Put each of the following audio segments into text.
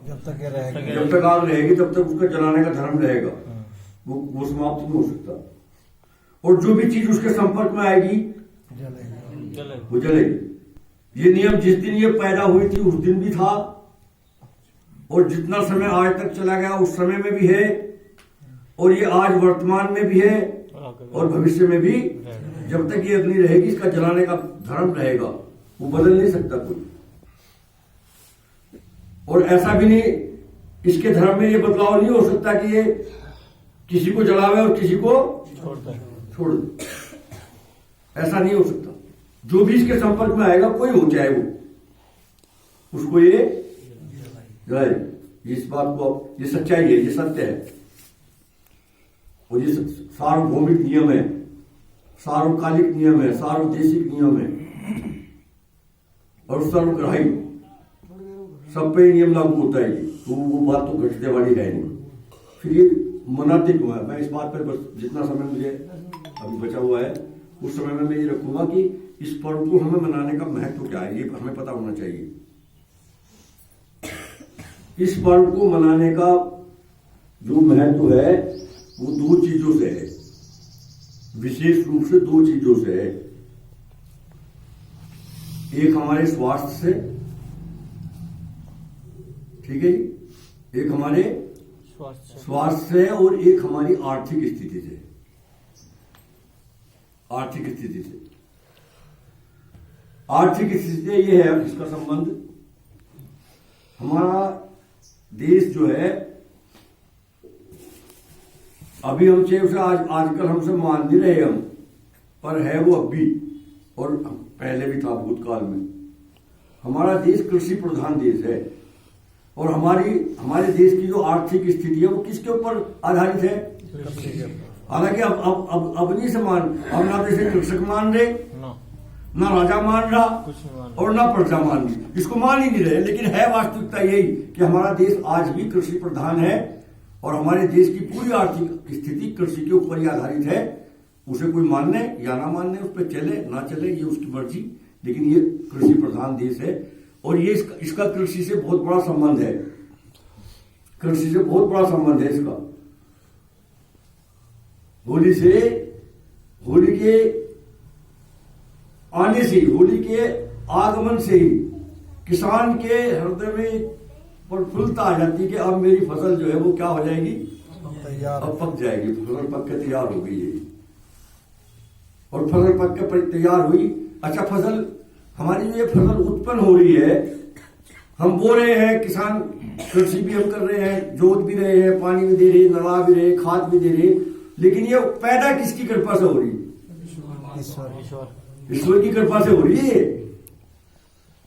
जब तक ये रहेगा, जब तक आग रहेगी तब तक उसका जलाने का धर्म रहेगा, वो समाप्त नहीं हो सकता। और जो भी चीज उसके संपर्क में आएगी वो जलेगी। ये नियम जिस दिन ये पैदा हुई थी उस दिन भी था, और जितना समय आज तक चला गया उस समय में भी है, और ये आज वर्तमान में भी है और भविष्य में भी। जब तक ये अग्नि रहेगी इसका जलाने का धर्म रहेगा, वो बदल नहीं सकता कोई। और ऐसा भी नहीं, इसके धर्म में ये बदलाव नहीं हो सकता कि ये किसी को जलावे और किसी को छोड़ दे, ऐसा नहीं हो सकता। जो भी इसके संपर्क में आएगा, कोई हो चाहे वो, उसको ये जलाए। इस बात को, ये सच्चाई है, ये सत्य है, और ये सार्वभौमिक नियम है, सार्वकालिक नियम है, सार्वदेशिक नियम है, और सर्वग्राही सब पे नियम लागू होता है। तो वो बात तो घटने वाली है नहीं। फिर ये मनाते क्यों है? मैं इस बात पर बस जितना समय मुझे अभी बचा हुआ है उस समय में मैं ये रखूंगा कि इस पर्व को हमें मनाने का महत्व क्या है, ये हमें पता होना चाहिए। इस पर्व को मनाने का जो महत्व है वो दो चीजों से है, विशेष रूप से दो चीजों से है। एक हमारे स्वास्थ्य से, ठीक है जी, एक हमारे स्वास्थ्य से, और एक हमारी आर्थिक स्थिति से। आर्थिक स्थिति से, आर्थिक स्थिति से ये है इसका संबंध। हमारा देश जो है, अभी हमसे उसे आजकल हमसे मान नहीं रहे हम, पर है वो अब भी, और पहले भी था भूतकाल में। हमारा देश कृषि प्रधान देश है, और हमारे देश की जो आर्थिक स्थिति है वो किसके ऊपर आधारित है? हालांकि अब नहीं से मान, अब ना तो इसे कृषक मान रहे, ना राजा मान रहा, और ना प्रजा मान रही, इसको मान ही नहीं रहे। लेकिन है वास्तविकता यही कि हमारा देश आज भी कृषि प्रधान है, और हमारे देश की पूरी आर्थिक स्थिति कृषि के ऊपर ही आधारित है। उसे कोई मानने या ना मानने, उस पर चले ना चले, ये उसकी मर्जी, लेकिन ये कृषि प्रधान देश है। और ये इसका कृषि से बहुत बड़ा संबंध है, कृषि से बहुत बड़ा संबंध है इसका। होली के आने से, होली के आगमन से ही किसान के हृदय में प्रफुल्लता आ जाती है कि अब मेरी फसल जो है वो क्या हो जाएगी, अब पक जाएगी, फसल पक के तैयार हो गई है। और फसल पक के तैयार हुई, अच्छा फसल हमारी जो ये फसल उत्पन्न हो रही है, हम बो रहे हैं, किसान कृषि भी हम कर रहे हैं, जोत भी रहे हैं, पानी भी दे रहे, लगा भी रहे, खाद भी दे रहे, लेकिन ये पैदा किसकी कृपा से हो रही है? ईश्वर की कृपा से हो रही है।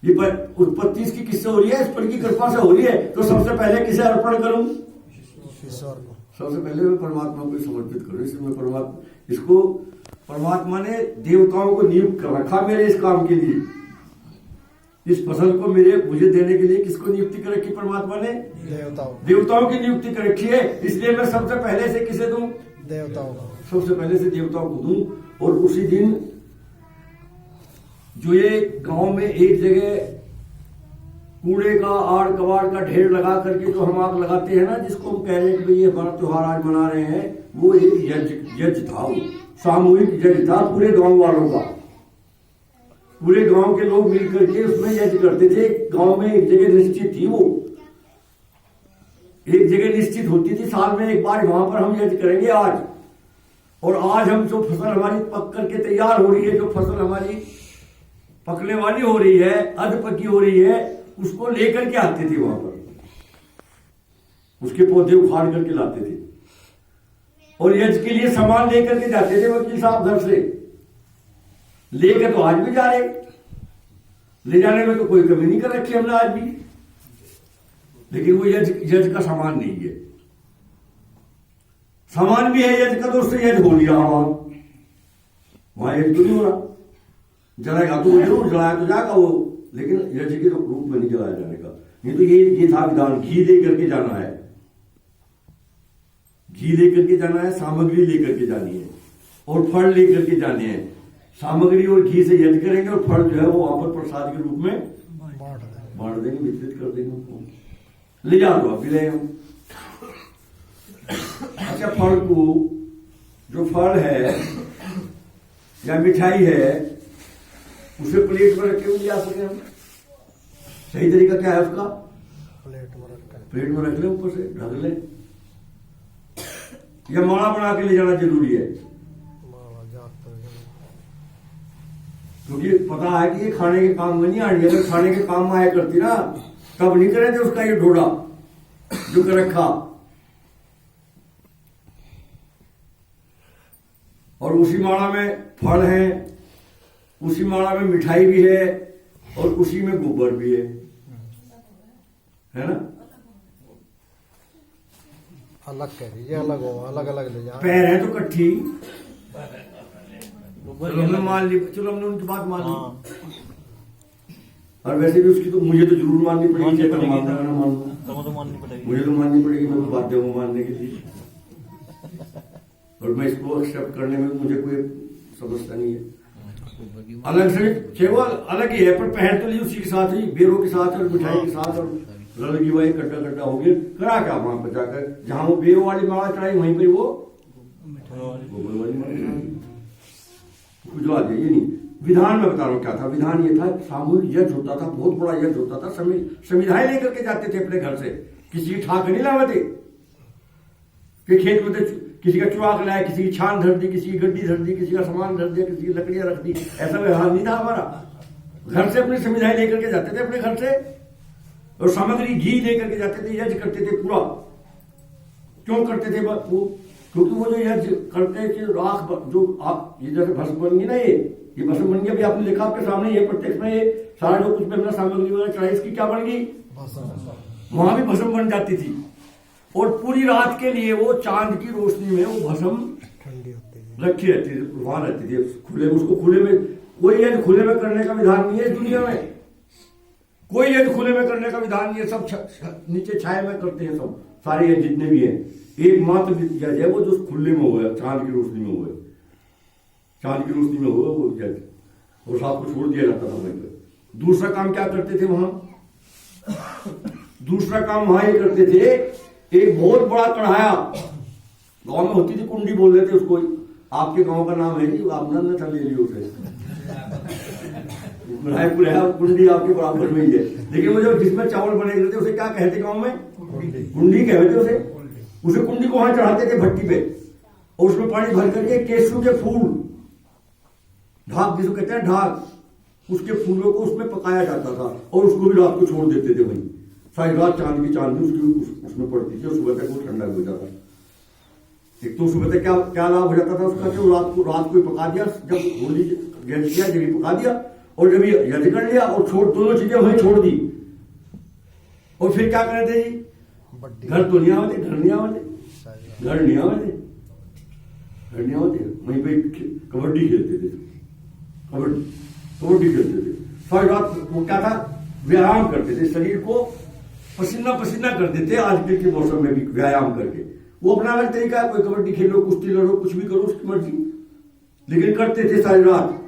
ये उत्पत्ति इसकी किससे हो रही है? ईश्वर की कृपा से हो रही है। तो सबसे पहले किसे अर्पण करूं? ईश्वर को। सबसे पहले मैं परमात्मा को समर्पित करूं। इसको परमात्मा ने देवताओं को नियुक्त कर रखा मेरे इस काम के लिए। इस फसल को मुझे देने के लिए किसको नियुक्ति कर रखी? परमात्मा ने देवताओं की नियुक्ति कर रखी है। इसलिए मैं सबसे पहले से किसे दूं? देवताओं को। सबसे पहले से देवताओं को दूं। और उसी दिन जो ये गांव में एक जगह कूड़े का, आड़ कबाड़ का ढेर लगा करके जो हम आग लगाते हैं ना, जिसको हम कह रहे हैं कि भाई ये हमारा त्योहार आज मना रहे हैं, वो एक यज्ञ था, वो सामूहिक यज्ञ था पूरे गांव वालों का। पूरे गांव के लोग मिलकर के उसमें यज्ञ करते थे। गांव में एक जगह निश्चित थी, वो एक जगह निश्चित होती थी, साल में एक बार वहां पर हम यज्ञ करेंगे आज। और आज हम जो फसल हमारी पक करके तैयार हो रही है, जो फसल हमारी पकने वाली हो रही है, अध पकी हो रही है, उसको लेकर के आते थे वहां पर, उसके पौधे उखाड़ करके लाते थे और यज्ञ के लिए सामान लेकर के जाते थे वकील साहब घर से। लेकर तो आज भी जा रहे, ले जाने में तो कोई कमी नहीं कर रखी हमने आज भी, लेकिन वो यज्ञ का सामान नहीं है। सामान भी है यज्ञ का, तो उससे यज्ञ हो लिया वहां यज्ञ तो नहीं हो रहा। जलाएगा तो जरूर, जलाया तो जाएगा वो, लेकिन यज्ञ के रूप में नहीं जलाया जाने का। नहीं तो ये था विधान, घी लेकर के जाना है, घी लेकर के जाना है, सामग्री लेकर के जानी है और फल लेकर के जाने हैं। सामग्री और घी से यज्ञ करेंगे और फल जो है वो वहां पर प्रसाद के रूप में बांट देंगे, वितरित कर देंगे उनको। ले जा दो, अभी ले हम। अच्छा, फल को, जो फल है या मिठाई है, उसे प्लेट में रखे हुए ले आ सके हम। सही तरीका क्या है उसका? प्लेट में रख ले, ऊपर से ढक ले, या माला बना के ले जाना जरूरी है, क्योंकि पता है कि ये खाने के काम में नहीं आ रही। अगर खाने के काम में आया करती ना, तब नहीं करे थे उसका ये ढोड़ा जो कर रखा। और उसी माला में फल है, उसी माला में मिठाई भी है, और उसी में गोबर भी है ना? अलग कह दीजिए, अलग हो, अलग अलग ले जाए। पैर है तो कट्ठी, चलो हमने मान ली, चलो हमने उनकी बात मान ली। और वैसे भी उसकी तो मुझे तो जरूर माननी पड़ेगी, मुझे तो माननी पड़ेगी, मैं तो बाध्य हूँ मानने के लिए। और मैं इसको एक्सेप्ट करने में मुझे कोई समस्या नहीं है। अलग से केवल अलग ही है, पर पहन तो ली उसी के साथ ही, बेरों के साथ और मिठाई के साथ, और लड़की वही कट्टा कट्टा हो गया। करा क्या वहां पर जाकर, जहां वो बेरों वाली माला चढ़ाई वहीं पर वो गोबर वाली माला गुजरा दे। ये नहीं, विधान में बता रहा हूँ क्या था। विधान ये था, सामूहिक यज्ञ होता था, बहुत बड़ा यज्ञ होता था। संविधाएं लेकर के जाते थे अपने घर से, किसी की ठाक नहीं लावते कि खेत में किसी का चुआक लाया, किसी की छान धर दी, किसी की गड्डी धर दी, किसी का सामान धर दिया, किसी की लकड़ियां रख दी। ऐसा व्यवहार नहीं था हमारा। घर से अपनी संविधाएं लेकर के जाते थे अपने घर से, और सामग्री घी लेकर के जाते थे, यज्ञ करते थे पूरा। क्यों करते थे वो? क्योंकि वो जो यज्ञ करते थे, राख जो आप ये जैसे भस्म बन गई ना, ये भस्म बन गया, अभी आपने लिखा आपके सामने, ये प्रत्यक्ष में ये सारा जो कुछ अपना सामग्री वगैरह चढ़ाई, इसकी क्या बन गई? वहां भी भस्म बन जाती थी। और पूरी रात के लिए वो चांद की रोशनी में वो भस्म ठंडी होती रखी रहती थी, वहां रहती थी खुले। उसको खुले में, कोई यज्ञ खुले में करने का विधान नहीं है इस दुनिया में। कोई यज्ञ खुले में करने का विधान नहीं है, सब नीचे छाए में करते हैं सब, सारे यज्ञ जितने भी हैं। एकमात्र यज्ञ है वो जो खुले में हुआ, चांद की रोशनी में हुआ, चांद की रोशनी में हुआ वो यज्ञ, और साथ को छोड़ दिया जाता था वहीं पर। दूसरा काम क्या करते थे वहां? दूसरा काम वहां ये करते थे, एक बहुत बड़ा कढ़ाया, गांव में होती थी कुंडी बोल रहे थे उसको। आपके गांव का नाम है जी, आप न था ले लियो उसे, कुंडी आपके बराबर में ही है। लेकिन वो जो जिसमें चावल बने थे उसे क्या कहते गांव में? कुंडी कहते उसे। उसे कुंडी को वहां चढ़ाते थे भट्टी पे, और उसमें पानी भर करके केसू के फूल, ढाक जिसको कहते हैं ढाक, उसके फूलों को उसमें पकाया जाता था, और उसको भी रात को छोड़ देते थे वहीं। सारी रात चांद की चांदनी उसमें पड़ती थी, और सुबह तक वो ठंडा हो जाता। एक तो सुबह तक क्या लाभ हो जाता था उसका, कि रात को पका दिया, जब होली यज्ञ किया जब पका दिया, और जब यज्ञ कर लिया और दोनों चीजें वहीं छोड़ दी। और फिर क्या करे थे जी? घर तो नहीं आते, घर नहीं आते, घर नहीं आते, घर नहीं आते, वहीं पे कबड्डी खेलते थे, कबड्डी खेलते थे सारी रात। वो क्या था? व्यायाम करते थे, शरीर को पसीना पसीना कर देते। आजकल के मौसम में भी व्यायाम करके, वो अपना अलग तरीका है, कोई कबड्डी खेलो, कुश्ती लड़ो, कुछ भी करो, उसकी मर्जी, लेकिन करते थे सारी रात।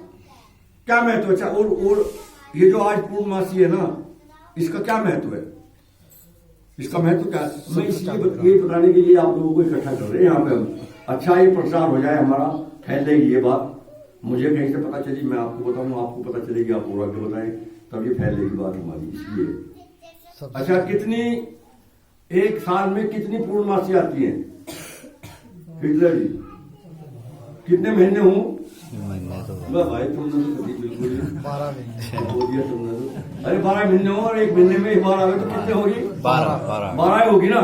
क्या महत्व? अच्छा, और ये जो आज पूर्णमासी है ना, इसका क्या महत्व है? इसका महत्व क्या? मैं इसलिए ये बताने के लिए आप लोगों को इकट्ठा कर रहे हैं यहाँ पे हम। अच्छा, ये प्रचार हो जाए हमारा, फैलेगी ये बात, मुझे कहीं से पता चली, मैं आपको बताऊँ, आपको पता चलेगी, आप और आगे बताएं, तब ये फैलेगी बात हमारी। इसलिए अच्छा, कितनी एक साल में कितनी पूर्णमासी आती है हिटलर जी? कितने महीने हो? भाई तुमने तो बिल्कुल 12 महीने हो दिया तुमने तो। अरे 12 महीने हो, और एक महीने में 12 में तो कितने होगी? 12 होगी ना।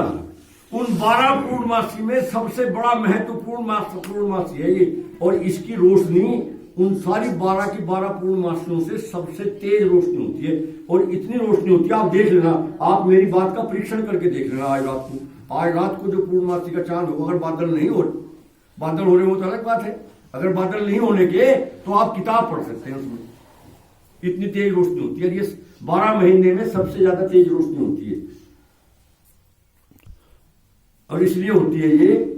उन 12 पूर्णमासी में सबसे बड़ा महत्वपूर्ण पूर्णमासी है ये, और इसकी रोशनी उन सारी 12 की 12 पूर्णमासियों से सबसे तेज रोशनी होती है। और इतनी रोशनी होती है, आप देख लेना, आप मेरी बात का परीक्षण करके देख लेना। आज रात को जो पूर्णमासी का चांद होगा, अगर बादल हो रहे हो तो अलग बात है, अगर बादल नहीं होने के तो आप किताब पढ़ सकते हैं उसमें, इतनी तेज रोशनी होती है। ये 12 महीने में सबसे ज्यादा तेज रोशनी होती है, और इसलिए होती है ये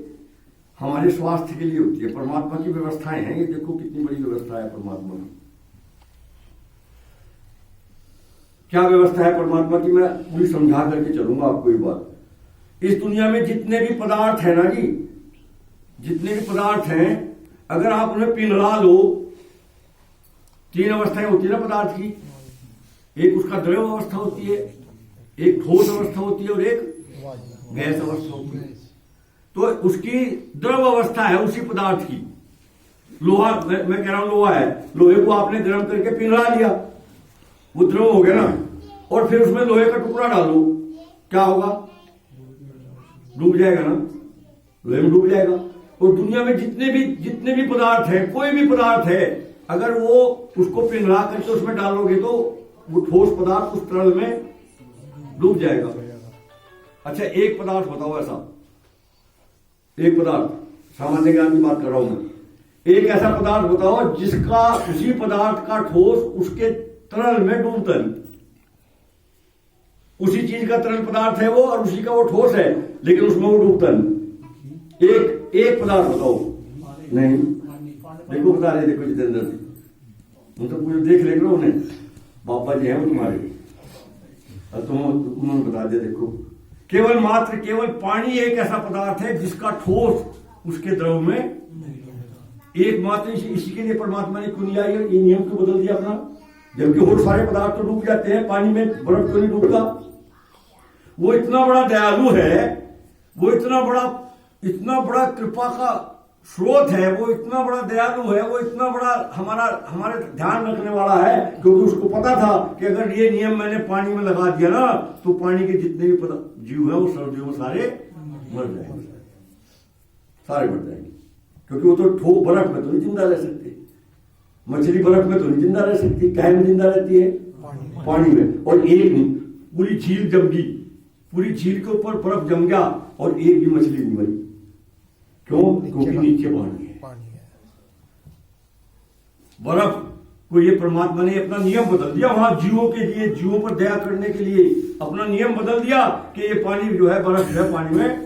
हमारे स्वास्थ्य के लिए होती है। परमात्मा की व्यवस्थाएं हैं ये, देखो कितनी बड़ी व्यवस्था है परमात्मा की। क्या व्यवस्था है परमात्मा की, मैं पूरी समझा करके चलूंगा आपको एक बात। इस दुनिया में जितने भी पदार्थ है ना जी, जितने भी पदार्थ हैं, अगर आप उन्हें पिघला लो, तीन अवस्थाएं होती है ना पदार्थ की, एक उसका द्रव अवस्था होती है, एक ठोस अवस्था होती है और एक गैस अवस्था होती है। तो उसकी द्रव अवस्था है उसी पदार्थ की, लोहा, मैं कह रहा हूं लोहा है, लोहे को आपने गर्म करके पिघला लिया, वो द्रव हो गया ना, और फिर उसमें लोहे का टुकड़ा डालो, क्या होगा, डूब जाएगा ना, लोहे में डूब जाएगा। और दुनिया में जितने भी पदार्थ है, कोई भी पदार्थ है, अगर वो उसको पिघला करके उसमें डालोगे तो वो ठोस पदार्थ उस तरल में डूब जाएगा। अच्छा, एक पदार्थ बताओ ऐसा, एक पदार्थ, सामान्य ज्ञान की बात कर रहा हूं मैं, एक ऐसा पदार्थ बताओ जिसका, उसी पदार्थ का ठोस उसके तरल में डूबता नहीं। उसी चीज का तरल पदार्थ है वो और उसी का वो ठोस है, लेकिन उसमें वो डूबता नहीं। एक पदार्थ बताओ। नहीं, देखो बता रहे, देखो जितेंद्र जी, मतलब पूरे देख ले करो उन्हें, बाबा जी हैं वो तुम्हारे, तुम उन्होंने बता दिया। देखो, केवल मात्र केवल पानी एक ऐसा पदार्थ है जिसका ठोस उसके द्रव में एकमात्र, इसी के लिए परमात्मा ने क्यों नहीं आई, ये नियम क्यों बदल दिया अपना, जबकि और सारे पदार्थ तो डूब जाते हैं, पानी में बर्फ क्यों नहीं डूबता। वो इतना बड़ा दयालु है, वो इतना बड़ा कृपा का स्रोत है, वो इतना बड़ा दयालु है, वो इतना बड़ा हमारे ध्यान रखने वाला है, क्योंकि उसको पता था कि अगर ये नियम मैंने पानी में लगा दिया ना, तो पानी के जितने भी जीव है वो सर्दियों में सारे मर जाएंगे, सारे मर जाएंगे, क्योंकि वो तो बर्फ में तो नहीं जिंदा रह सकते, मछली बर्फ में तो नहीं जिंदा रह सकती, कहे में जिंदा रहती है, पानी में। और एक नहीं, पूरी झील जम गई, पूरी झील के ऊपर बर्फ जम गया और एक भी मछली नहीं मरी, क्यों, क्योंकि नीचे पानी है। बर्फ को ये परमात्मा ने अपना नियम बदल दिया, वहां जीवों के लिए, जीवों पर दया करने के लिए अपना नियम बदल दिया कि ये पानी जो है, बर्फ जो है पानी में,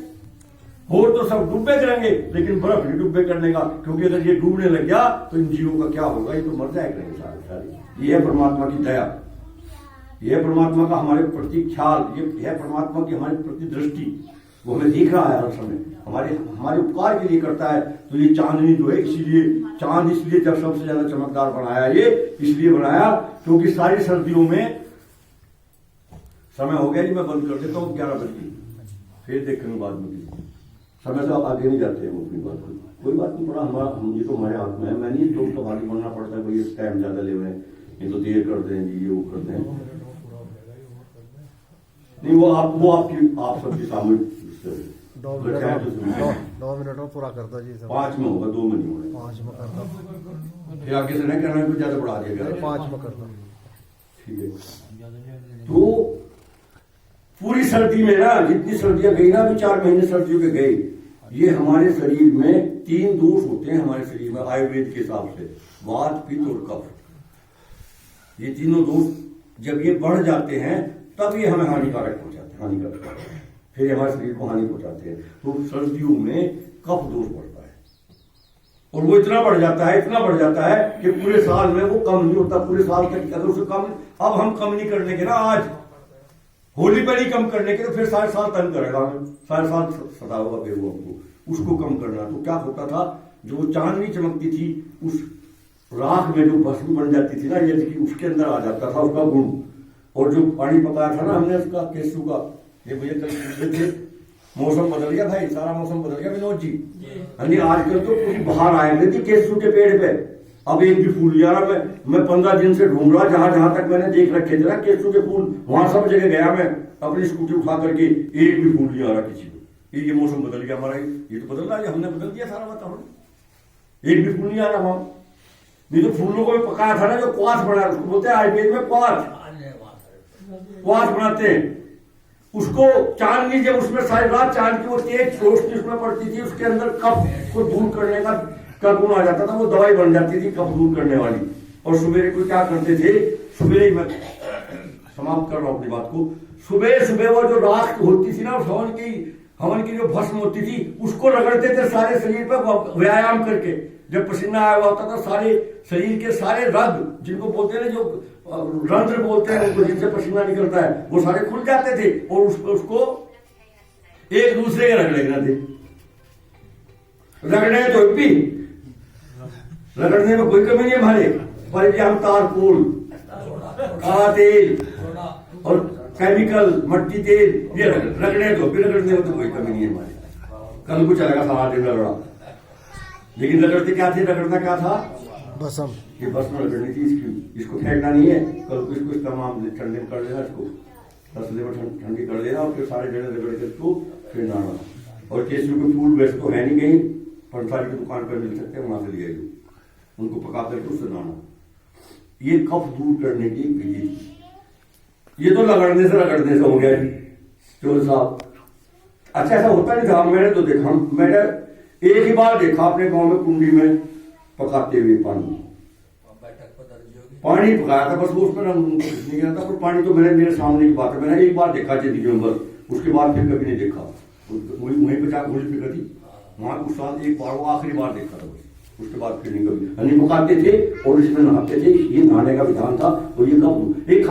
और तो सब डूबे करेंगे लेकिन बर्फ नहीं डूबे करने का, क्योंकि अगर ये डूबने लग गया तो इन जीवों का क्या होगा, ये तो मर जाए करेंगे सारे। ये है परमात्मा की दया, ये है परमात्मा का हमारे प्रति ख्याल, ये है परमात्मा की हमारे प्रति दृष्टि, वो हमें दिख रहा है हर समय, हमारे उपकार के लिए करता है। तो ये चांदनी जो है, इसीलिए चांद इसलिए जब सबसे ज्यादा चमकदार बनाया, ये इसलिए बनाया क्योंकि सारी सर्दियों में, समय हो गया जी, मैं बंद कर देता हूँ 11 बजे, फिर देखेंगे बाद में, समय से आप आगे नहीं जाते हैं अपनी बात को, कोई बात नहीं, पड़ा हम ये तो हमारे हाथ में है, मैं नहीं, लोग तो भारी बनना पड़ता है, भाई टाइम ज्यादा ले हुए, ये तो देर करते हैं जी, ये वो करते हैं, नहीं आप सबके सामने 2 मिनट में पूरा कर दो जी, 5 में होगा, 2 में नहीं होगा, 5 में कर दो, फिर आगे से नहीं कहना कुछ ज्यादा बढ़ा दिया गया, 5 में कर दो, ठीक है। तो पूरी सर्दी में ना, जितनी सर्दियां गई ना, अभी 4 महीने सर्दियों के गए, ये हमारे शरीर में 3 दोष होते हैं, हमारे शरीर में आयुर्वेद के हिसाब से, वात, पित्त और कफ। ये तीनों दोष जब ये बढ़ जाते हैं तब ये हमें हानिकारक पहुंचाते हैं, हानिकारक, फिर हमारे शरीर को हानि पहुंचाते हैं। तो सर्दियों में कफ दोष बढ़ता है, और वो इतना बढ़ जाता है, इतना बढ़ जाता है कि पूरे साल में वो कम नहीं होता, पूरे साल तक अगर उसे कम, अब हम कम नहीं करने के ना, आज होली पर ही कम करने के, तो फिर सारे साल तंग करेगा, सारे साल सताएगा फिर वो हमको, उसको कम करना। तो क्या होता था, जो वो चांदनी चमकती थी, उस राख में जो भस्म बन जाती थी ना, ये उसके अंदर आ जाता था उसका गुण। और जो पानी पकाया था ना हमने उसका, केसू का, ये भैया कल पूछते थे, मौसम बदल गया भाई, सारा मौसम बदल गया विनोद जी, आजकल तो पूरी बाहर आए हुए थी केसू के पेड़ पे, अब एक भी फूल नहीं आ रहा। मैं 15 दिन से ढूंढ रहा, जहां तक मैंने देख रखे थे ना केसू के फूल, वहां सब जगह गया मैं अपनी स्कूटी उठा करके, एक भी फूल नहीं आ रहा किसी को। ये मौसम बदल गया हमारा, ये तो बदल रहा है, हमने बदल दिया सारा वातावरण, एक भी फूल नहीं आ रहा वहां। नहीं तो फूलों को भी पकाया था ना, जो क्वास बना, उसको बोलते हैं आयुर्वेद में क्वास बनाते हैं उसको। चांदनी जब उसमें सारी रात चांद की वो तेज रोशनी उसमें पड़ती थी, उसके अंदर कफ को दूर करने का गुण आ जाता था, वो दवाई बन जाती थी कफ दूर करने वाली। और सुबह को क्या करते थे, सुबह मैं समाप्त कर रहा हूं अपनी बात को, सुबह सुबह वो जो राख होती थी ना, हवन की जो भस्म होती थी, उसको रगड़ते थे सारे शरीर पर व्यायाम करके। जब पसीना आया हुआ होता था, सारे शरीर के सारे रग, जिनको बोलते हैं ना, जो रंध्र बोलते हैं उनको, जिनसे पसीना निकलता है, वो सारे खुल जाते थे और उसको एक दूसरे के रगड़ लेना थे। रगड़े तो भी रगड़ने में कोई कमी नहीं हमारे, पर हम तारकोल, काला तेल और केमिकल, मट्टी तेल, ये रगड़े तो भी, रगड़ने में तो कोई कमी नहीं है हमारे। कल को चलेगा सारा दिन रगड़ा, लेकिन रगड़ते क्या थे, रगड़ना क्या था, भस्म। ये भस्म रगड़नी थी इसको फेंकना नहीं है। कल को इसको तमाम ठंडे कर लेना, इसको तसले में ठंडी कर देना और फिर सारे जगह रगड़ के इसको फिर नहाना। और केसर के फूल वैसे तो है नहीं, कहीं पंसारी की दुकान पर मिल सकते हैं, वहां से ले आइए, उनको पका करके उससे नहाना। ये कफ दूर करने की विधि थी। ये तो रगड़ने से हो गया जी चोर साहब। अच्छा, ऐसा होता नहीं था, मैंने तो देखा, मैंने एक ही बार देखा अपने गांव में कुंडी में पकाते हुए पानी पकाया था, बस वो उसमें कुछ नहीं गया था, पर पानी तो मेरे सामने की बात है, मैंने एक बार देखा जिंदगी में बस, उसके बाद फिर कभी नहीं देखा। वहीं पे जाकर होली पे करी वहां उस साल एक बार, वो आखिरी बार देखा था बस, उसके बाद फिर नहीं कभी। पकाते थे और इसमें नहाते थे, ये नहाने का विधान था। और ये कब एक